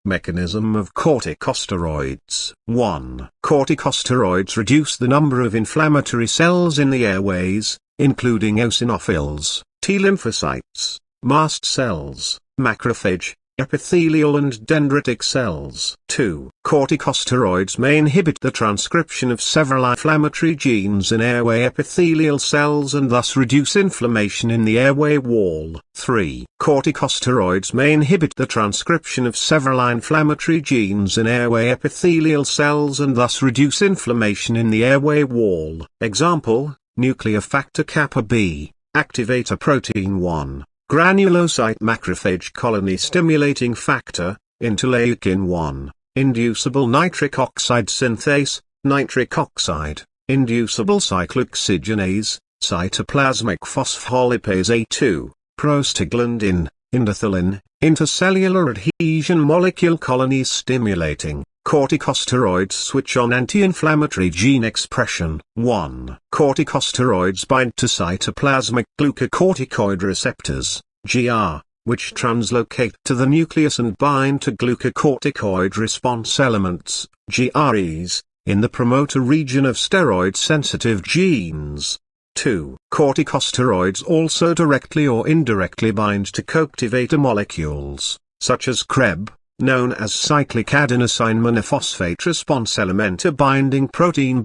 Mechanism of corticosteroids. 1. Corticosteroids reduce the number of inflammatory cells in the airways, including eosinophils, T lymphocytes, mast cells, macrophage, epithelial and dendritic cells. 2. Corticosteroids may inhibit the transcription of several inflammatory genes in airway epithelial cells and thus reduce inflammation in the airway wall. 3. Corticosteroids may inhibit the transcription of several inflammatory genes in airway epithelial cells and thus reduce inflammation in the airway wall. Example, nuclear factor kappa B, activator protein 1. Granulocyte macrophage colony stimulating factor, interleukin 1, inducible nitric oxide synthase, nitric oxide, inducible cyclooxygenase, cytoplasmic phospholipase A2, prostaglandin, endothelin, intercellular adhesion molecule colonies stimulating. Corticosteroids switch on anti-inflammatory gene expression. 1. Corticosteroids bind to cytoplasmic glucocorticoid receptors, GR, which translocate to the nucleus and bind to glucocorticoid response elements, GREs, in the promoter region of steroid-sensitive genes. 2. Corticosteroids also directly or indirectly bind to coactivator molecules, such as CREB, known as cyclic adenosine monophosphate response elementa binding protein,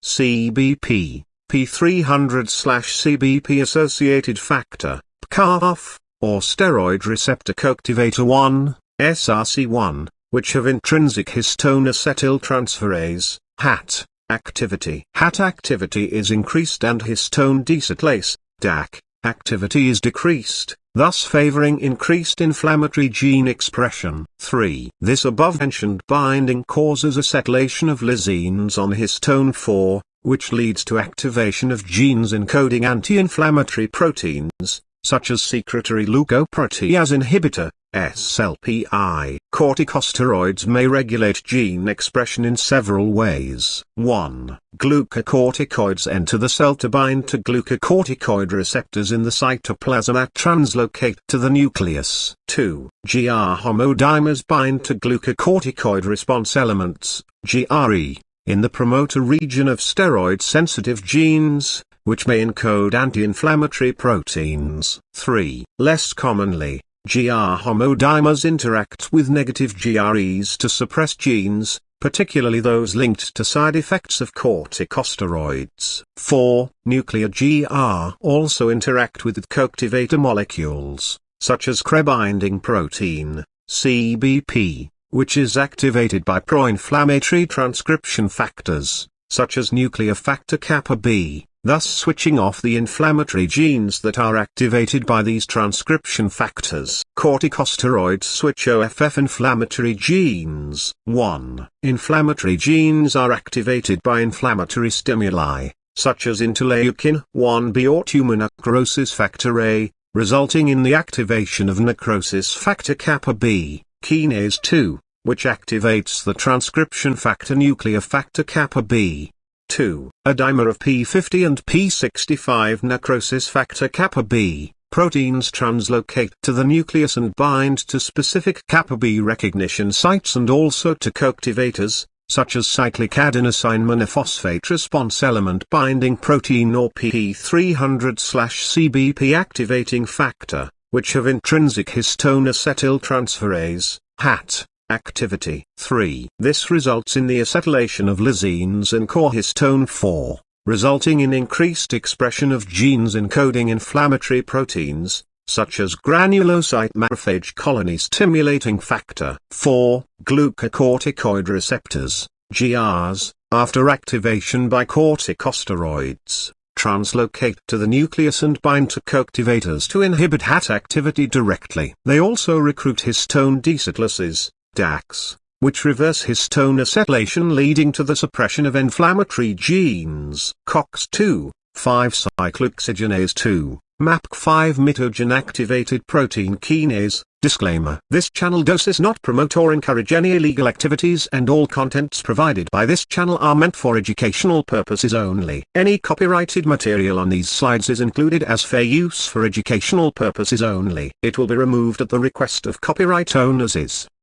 CBP, P300/CBP associated factor, PCAF, or steroid receptor coactivator 1, SRC1, which have intrinsic histone acetyltransferase, HAT, activity. HAT activity is increased and histone deacetylase, DAC, activity is decreased, thus favoring increased inflammatory gene expression. 3. This above-mentioned binding causes acetylation of lysines on histone 4, which leads to activation of genes encoding anti-inflammatory proteins, such as secretory leukoprotease inhibitor, SLPI. Corticosteroids may regulate gene expression in several ways. 1. Glucocorticoids enter the cell to bind to glucocorticoid receptors in the cytoplasm that translocate to the nucleus. 2. GR homodimers bind to glucocorticoid response elements, GRE, in the promoter region of steroid-sensitive genes, which may encode anti-inflammatory proteins. 3. Less commonly, GR homodimers interact with negative GREs to suppress genes, particularly those linked to side effects of corticosteroids. 4. Nuclear GR also interact with coactivator molecules, such as CRE-binding protein, CBP, which is activated by pro-inflammatory transcription factors, such as nuclear factor kappa B, thus switching off the inflammatory genes that are activated by these transcription factors. Corticosteroids switch OFF inflammatory genes. 1. Inflammatory genes are activated by inflammatory stimuli, such as interleukin 1b or tumor necrosis factor A, resulting in the activation of necrosis factor kappa B, kinase 2, which activates the transcription factor nuclear factor kappa B. 2. A dimer of P50 and P65 necrosis factor kappa B, proteins translocate to the nucleus and bind to specific kappa B recognition sites and also to coactivators, such as cyclic adenosine monophosphate response element binding protein or P300/CBP activating factor, which have intrinsic histone acetyltransferase, HAT, activity. 3. This results in the acetylation of lysines and cohistone 4, resulting in increased expression of genes encoding inflammatory proteins, such as granulocyte macrophage colony stimulating factor 4, glucocorticoid receptors, GRs, after activation by corticosteroids, translocate to the nucleus and bind to coactivators to inhibit HAT activity directly. They also recruit histone deacetylases, DACs, which reverse histone acetylation leading to the suppression of inflammatory genes. COX-2, 5-cyclooxygenase 2, MAP5 mitogen activated protein kinase. Disclaimer: this channel does not promote or encourage any illegal activities, and all contents provided by this channel are meant for educational purposes only. Any copyrighted material on these slides is included as fair use for educational purposes only. It will be removed at the request of copyright owners.